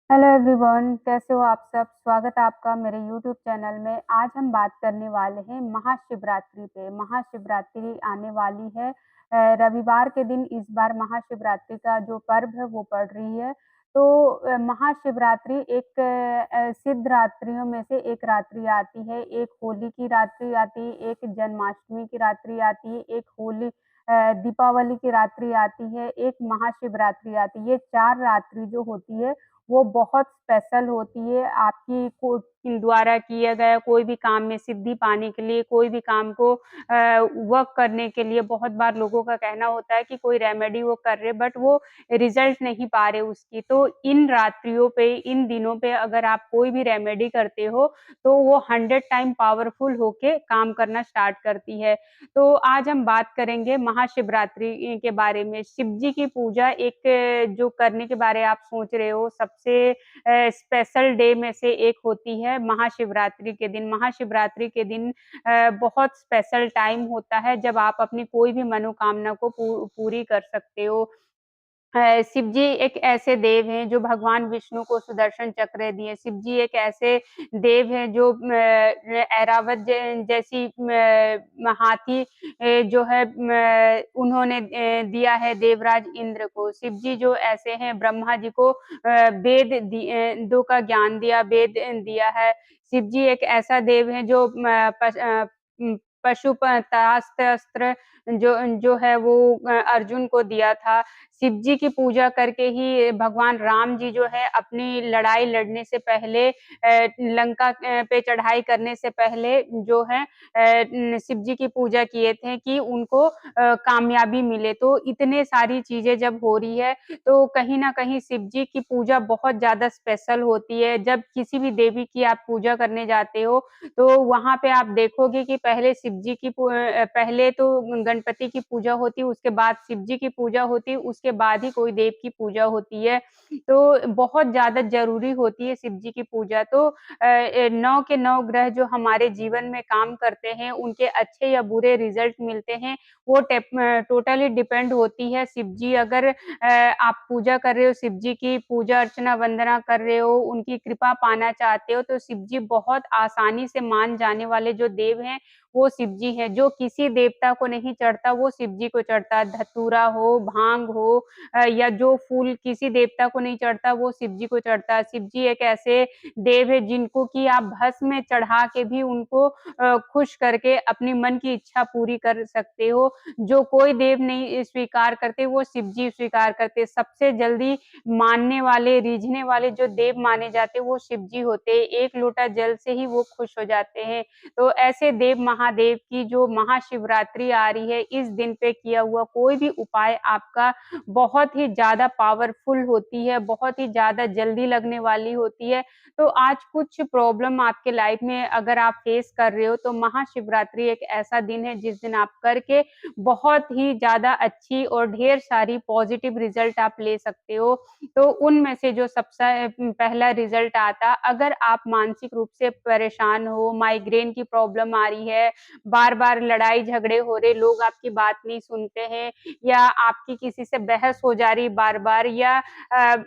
Hello everyone, कैसे हो आप सब? स्वागत है आपका मेरे यूट्यूब चैनल में। आज हम बात करने वाले हैं महाशिवरात्रि पे। महाशिवरात्रि आने वाली है रविवार के दिन। इस बार महाशिवरात्रि का जो पर्व है वो पड़ रही है। तो महाशिवरात्रि एक सिद्ध रात्रियों में से एक रात्रि आती है। एक होली की रात्रि आती है, एक जन्माष्टमी की रात्रि आती है, एक दीपावली की रात्रि आती है, एक महाशिवरात्रि आती है। ये 4 रात्रि जो होती है वो बहुत स्पेशल होती है। आपकी को द्वारा किया गया कोई भी काम में सिद्धि पाने के लिए, कोई भी काम को वर्क करने के लिए बहुत बार लोगों का कहना होता है कि कोई रेमेडी वो कर रहे बट वो रिजल्ट नहीं पा रहे उसकी। तो इन रात्रियों पे, इन दिनों पे अगर आप कोई भी रेमेडी करते हो तो वो 100 टाइम पावरफुल होके काम करना स्टार्ट करती है। तो आज हम बात करेंगे महाशिवरात्रि के बारे में। शिव जी की पूजा एक जो करने के बारे आप सोच रहे हो, सबसे स्पेशल डे में से एक होती है महाशिवरात्रि के दिन। महाशिवरात्रि के दिन बहुत स्पेशल टाइम होता है जब आप अपनी कोई भी मनोकामना को पूरी कर सकते हो। शिव जी एक ऐसे देव हैं जो भगवान विष्णु को सुदर्शन चक्र दिए। शिव जी एक ऐसे देव हैं जो ऐरावत जैसी हाथी जो है उन्होंने दिया है देवराज इंद्र को। शिव जी जो ऐसे हैं, ब्रह्मा जी को वेदों का ज्ञान दिया, वेद दिया है। शिव जी एक ऐसा देव है जो पशुपतास्त्र जो जो है वो अर्जुन को दिया था। शिव जी की पूजा करके ही भगवान राम जी जो है अपनी लड़ाई लड़ने से पहले लंका पे चढ़ाई करने से पहले जो है शिव जी की पूजा किए थे कि उनको कामयाबी मिले। तो इतने सारी चीजें जब हो रही है तो कहीं ना कहीं शिव जी की पूजा बहुत ज्यादा स्पेशल होती है। जब किसी भी देवी की आप पूजा करने जाते हो तो वहां पे आप देखोगे कि पहले शिव जी की पहले तो गणपति की पूजा होती है, उसके बाद शिव जी की पूजा होती है, उसके बाद ही कोई देव की पूजा होती है। तो बहुत ज्यादा जरूरी होती है शिव जी की पूजा। तो 9 के 9 ग्रह जो हमारे जीवन में काम करते हैं उनके अच्छे या बुरे रिजल्ट मिलते हैं, वो टोटली डिपेंड होती है। शिव जी अगर आप पूजा कर रहे हो, शिव जी की पूजा अर्चना वंदना कर रहे हो, उनकी कृपा पाना चाहते हो, तो शिव जी बहुत आसानी से मान जाने वाले जो देव हैं वो शिव जी हैं। जो किसी देवता को नहीं चढ़ता वो शिव जी को चढ़ता है। धतूरा हो, भांग हो या जो फूल किसी देवता को नहीं चढ़ता वो शिव जी को चढ़ता है। शिव जी एक ऐसे देव है जिनको कि आप भस्म में चढ़ा के भी उनको खुश करके अपनी मन की इच्छा पूरी कर सकते हो। जो कोई देव नहीं स्वीकार करते वो शिव जी स्वीकार करते। सबसे जल्दी मानने वाले, रिझने वाले जो देव माने जाते वो शिव जी होते हैं। एक लोटा जल से ही वो खुश हो जाते हैं। तो ऐसे देव महादेव की जो महाशिवरात्रि आ रही है, इस दिन पे किया हुआ कोई भी उपाय आपका बहुत ही ज्यादा पावरफुल होती है, बहुत ही ज्यादा जल्दी लगने वाली होती है। तो आज कुछ प्रॉब्लम आपके लाइफ में अगर आप फेस कर रहे हो तो महाशिवरात्रि एक ऐसा दिन है जिस दिन आप करके बहुत ही ज्यादा अच्छी और ढेर सारी पॉजिटिव रिजल्ट आप ले सकते हो। तो उनमें से जो सबसे पहला रिजल्ट आता, अगर आप मानसिक रूप से परेशान हो, माइग्रेन की प्रॉब्लम आ रही है, बार बार लड़ाई झगड़े हो रहे, लोग आपकी बात नहीं सुनते हैं, या आपकी किसी से बहस हो जा रही बार बार, या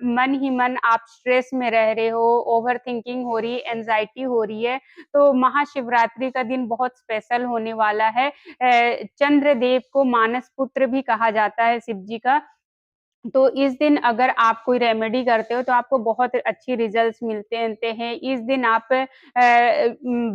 मन ही मन आप स्ट्रेस में रह रहे हो, ओवर थिंकिंग हो रही, एंजाइटी हो रही है, तो महाशिवरात्रि का दिन बहुत स्पेशल होने वाला है। चंद्रदेव को मानस पुत्र भी कहा जाता है शिव जी का। तो इस दिन अगर आप कोई रेमेडी करते हो तो आपको बहुत अच्छी रिजल्ट्स मिलते हैं। इस दिन आप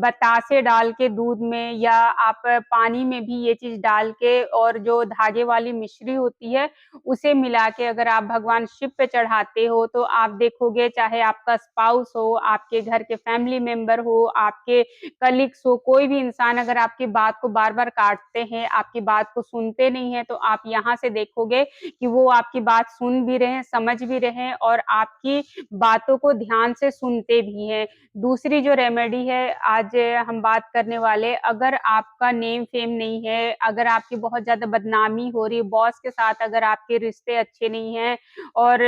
बतासे डाल के दूध में, या आप पानी में भी ये चीज डाल के, और जो धागे वाली मिश्री होती है उसे मिला के अगर आप भगवान शिव पे चढ़ाते हो तो आप देखोगे, चाहे आपका स्पाउस हो, आपके घर के फैमिली मेंबर हो, आपके कलीग्स हो, कोई भी इंसान अगर आपकी बात को बार बार काटते हैं, आपकी बात को सुनते नहीं है, तो आप यहाँ से देखोगे कि वो आपकी बात सुन भी रहे हैं, समझ भी रहे हैं, और आपकी बातों को ध्यान से सुनते भी हैं। दूसरी जो रेमेडी है आज हम बात करने वाले, अगर आपका नेम फेम नहीं है, अगर आपकी बहुत ज्यादा बदनामी हो रही है, बॉस के साथ अगर आपके रिश्ते अच्छे नहीं हैं, और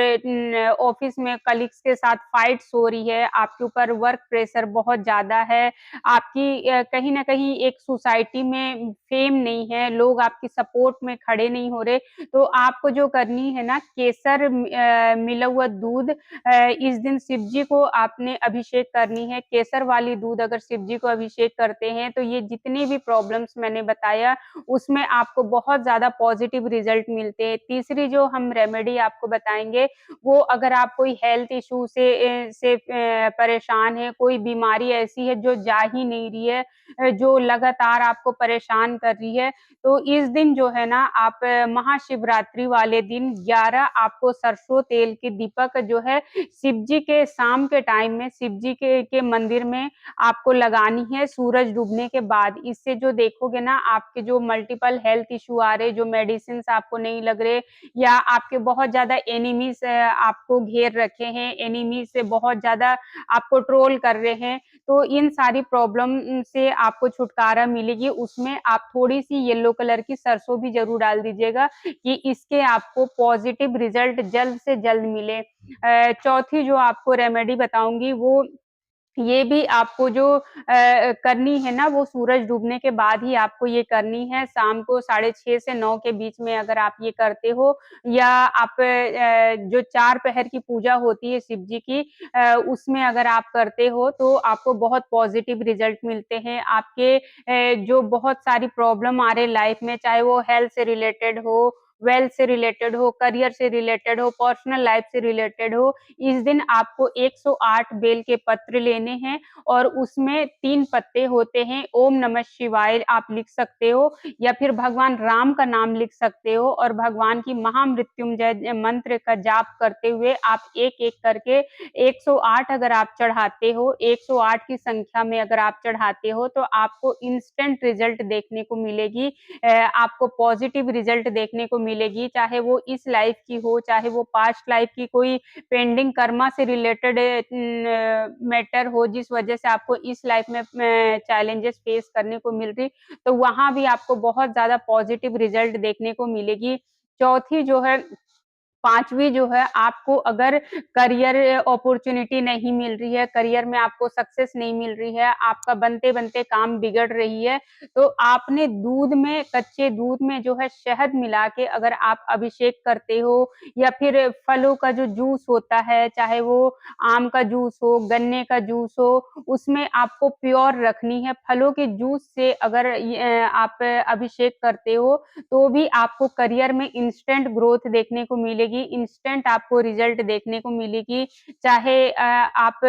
ऑफिस में कलीग्स के साथ फाइट्स हो रही है, आपके ऊपर वर्क प्रेशर बहुत ज्यादा है, आपकी कहीं ना कहीं एक सोसाइटी में फेम नहीं है, लोग आपकी सपोर्ट में खड़े नहीं हो रहे, तो आपको जो करनी है ना केसर मिला हुआ दूध इस दिन शिव जी को आपने अभिषेक करनी है। केसर वाली दूध अगर शिव जी को अभिषेक करते हैं, तो ये जितनी भी प्रॉब्लम्स मैंने बताया, उसमें आपको बहुत ज़्यादा पॉज़िटिव रिज़ल्ट मिलते हैं। तीसरी जो हम रेमेडी आपको बताएँगे, वो अगर आप कोई हेल्थ इश्यू से परेशान हैं, कोई बीमारी ऐसी है जो जा ही नहीं रही है जो लगातार आपको परेशान कर रही है, तो इस दिन जो है ना आप महाशिवरात्रि वाले दिन 11 आपको सरसों तेल के दीपक जो है शिव जी के शाम के टाइम में शिव जी के मंदिर में आपको लगानी है सूरज डूबने के बाद। इससे जो देखोगे ना आपके जो मल्टीपल हेल्थ इश्यू आ रहे, जो मेडिसिन्स आपको नहीं लग रहे या आपके बहुत ज़्यादा एनिमीज़ आपको घेर रखे हैं, एनिमीज़ से बहुत ज़्यादा आपको ट्रोल कर रहे हैं, तो इन सारी प्रॉब्लम से आपको छुटकारा मिलेगी। उसमें आप थोड़ी-सी येलो कलर की सरसों भी ज़रूर डाल दीजिएगा कि इसके आपको पॉज़िटिव रिज़ल्ट जल्द से जल्द मिले। चौथी जो आपको रेमेडी बताऊँगी वो ये भी आपको जो करनी है ना वो सूरज डूबने के बाद ही आपको ये करनी है, शाम को साढ़े 6 से 9 के बीच में अगर आप ये करते हो या आप जो 4 पहर की पूजा होती है शिव जी की उसमें अगर आप करते हो तो आपको बहुत पॉज़िटिव रिज़ल्ट मिलते हैं। आपके जो बहुत सारी प्रॉब्लम आ रहे लाइफ़ में, चाहे वो हेल्थ से रिलेटेड हो, वेल्थ से रिलेटेड हो, करियर से रिलेटेड हो, पर्सनल लाइफ़ से रिलेटेड हो, इस दिन आपको 108 बेल के पत्र लेने हैं और उसमें 3 पत्ते होते हैं, ओम नमः शिवाय आप लिख सकते हो या फिर भगवान राम का नाम लिख सकते हो और भगवान की महामृत्युंजय मंत्र का जाप करते हुए आप एक-एक करके 108 अगर आप चढ़ाते हो, 108 की संख्या में अगर आप चढ़ाते हो, तो आपको इंस्टेंट रिज़ल्ट देखने को मिलेगी। आपको पॉज़िटिव रिज़ल्ट देखने को मिलेगी, चाहे वो इस लाइफ़ की हो, चाहे वो पास्ट लाइफ़ की कोई पेंडिंग कर्मा से रिलेटेड मैटर हो जिस वजह से आपको इस लाइफ में चैलेंजेस फेस करने को मिल रही, तो वहाँ भी आपको बहुत ज़्यादा पॉज़िटिव रिज़ल्ट देखने को मिलेगी। चौथी जो है 5वीं जो है आपको अगर करियर अपॉर्च्युनिटी नहीं मिल रही है, करियर में आपको सक्सेस नहीं मिल रही है, आपका बनते-बनते काम बिगड़ रही है, तो आपने दूध में कच्चे दूध में जो है शहद मिला के अगर आप अभिषेक करते हो या फिर फलों का जो जूस होता है, चाहे वो आम का जूस हो, गन्ने का जूस हो, उसमें आपको प्योर रखनी है। फलों के जूस से अगर आप अभिषेक करते हो, तो भी आपको करियर में इंस्टेंट ग्रोथ देखने को मिलेगी, इंस्टेंट आपको रिज़ल्ट देखने को मिलेगी। चाहे आप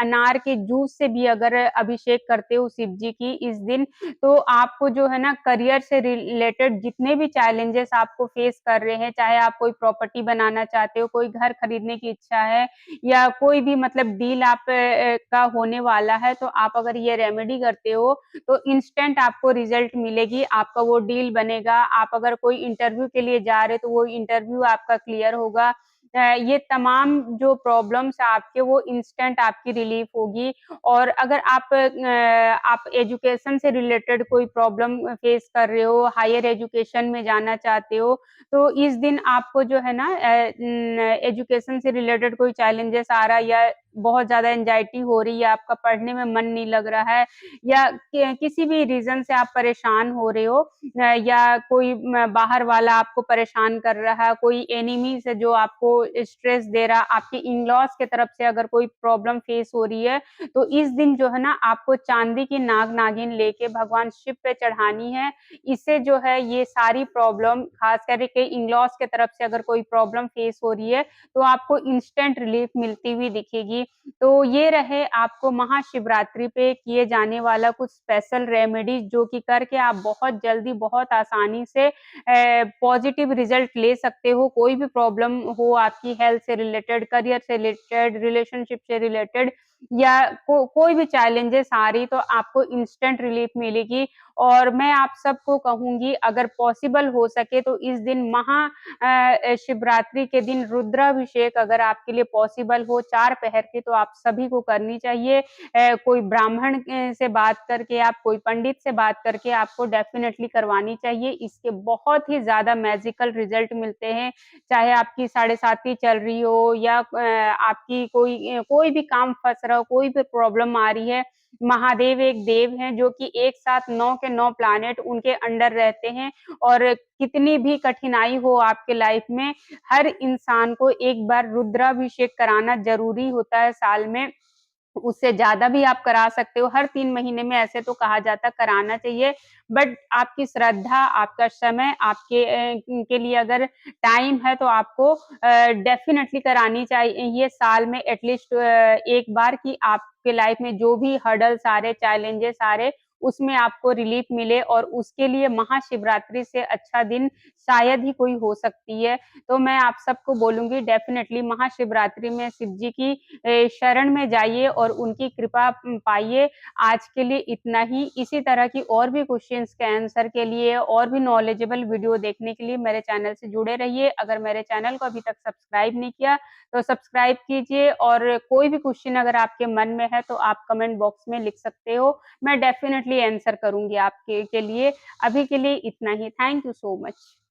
अनार के जूस से भी अगर अभिषेक करते हो शिव जी की इस दिन, तो आपको जो है ना करियर से रिलेटेड जितने भी चैलेंजेस आपको फेस कर रहे हैं, चाहे आप कोई प्रॉपर्टी बनाना चाहते हो, कोई घर खरीदने की इच्छा है या कोई भी मतलब डील आप का होने वाला है, तो आप अगर ये रेमेडी करते हो, तो इंस्टेंट आपको रिज़ल्ट मिलेगी, आपका वो डील बनेगा। आप अगर कोई इंटरव्यू के लिए जा रहे हो, तो वो इंटरव्यू आपका क्लियर होगा। ये तमाम जो प्रॉब्लम्स आपके वो इंस्टेंट आपकी रिलीफ़ होगी और अगर आप एजुकेशन से रिलेटेड कोई प्रॉब्लम फेस कर रहे हो, हायर एजुकेशन में जाना चाहते हो, तो इस दिन आपको जो है ना एजुकेशन से रिलेटेड कोई चैलेंजेस आ रहा है या बहुत ज़्यादा एंग्ज़ायटी हो रही है, आपका पढ़ने में मन नहीं लग रहा है या किसी भी रीज़न से आप परेशान हो रहे हो या कोई बाहर वाला आपको परेशान कर रहा है, कोई एनिमीज़ है जो आपको स्ट्रेस दे रहा, आपके इन-लॉज़ की तरफ से अगर कोई प्रॉब्लम फेस हो रही है, तो इस दिन जो है ना आपको चांदी की नाग-नागिन लेके भगवान शिव पे चढ़ानी है। इससे जो है ये सारी प्रॉब्लम ख़ास करके इन-लॉज़ की तरफ से अगर कोई प्रॉब्लम फेस हो रही है, तो आपको इंस्टेंट रिलीफ़ मिलती हुई दिखेगी। तो ये रहे आपको महाशिवरात्रि पे किए जाने वाला कुछ स्पेशल रेमेडीज़ जो कि करके आप बहुत जल्दी, बहुत आसानी से पॉज़िटिव रिज़ल्ट ले सकते हो। कोई भी प्रॉब्लम हो आपकी हेल्थ से रिलेटेड, करियर से रिलेटेड, रिलेशनशिप से रिलेटेड या कोई भी चैलेंजेस आ रही तो आपको इंस्टेंट रिलीफ़ मिलेगी और मैं आप सबको कहूँगी अगर पॉसिबल हो सके तो इस दिन शिवरात्रि के दिन रुद्राभिषेक अगर आपके लिए पॉसिबल हो 4 पहर की तो आप सभी को करनी चाहिए। कोई ब्राह्मण से बात करके आप कोई पंडित से बात करके आपको डेफ़िनेटली करवानी चाहिए। इसके बहुत ही ज़्यादा मैजिकल रिज़ल्ट मिलते हैं। चाहे आपकी साढ़े साती चल रही हो या आपकी कोई भी काम फँस रहा तरह कोई भी प्रॉब्लम आ रही है, महादेव एक देव हैं जो कि एक साथ 9 के 9 प्लैनेट उनके अंडर रहते हैं और कितनी भी कठिनाई हो आपके लाइफ में, हर इंसान को एक बार रुद्राभिषेक कराना ज़रूरी होता है साल में। उससे ज़्यादा भी आप करा सकते हो, हर 3 महीने में ऐसे तो कहा जाता है कराना चाहिए, बट आपकी श्रद्धा, आपका समय, आपके के लिए अगर टाइम है तो आपको डेफ़िनिटली करानी चाहिए साल में एटलीस्ट एक बार कि आपके लाइफ़ में जो भी हर्डल्स आ रहे, चैलेंजेस आ रहे, उसमें आपको रिलीफ़ मिले और उसके लिए महाशिवरात्रि से अच्छा दिन शायद ही कोई हो सकती है। तो मैं आप सबको बोलूँगी डेफ़िनिटली महाशिवरात्रि में शिव जी की शरण में जाइए और उनकी कृपा पाइए। आज के लिए इतना ही। इसी तरह की और भी क्वेश्चन्स के आंसर के लिए और भी नॉलेजेबल वीडियो देखने के लिए मेरे चैनल से जुड़े रहिए। अगर मेरे चैनल को अभी तक सब्सक्राइब नहीं किया, तो सब्सक्राइब कीजिए और कोई भी क्वेश्चन अगर आपके मन में है, तो आप कमेंट बॉक्स में लिख सकते हो। मैं डेफ़िनिटली आंसर करूँगी आपके लिए। अभी के लिए इतना ही। Thank you so much.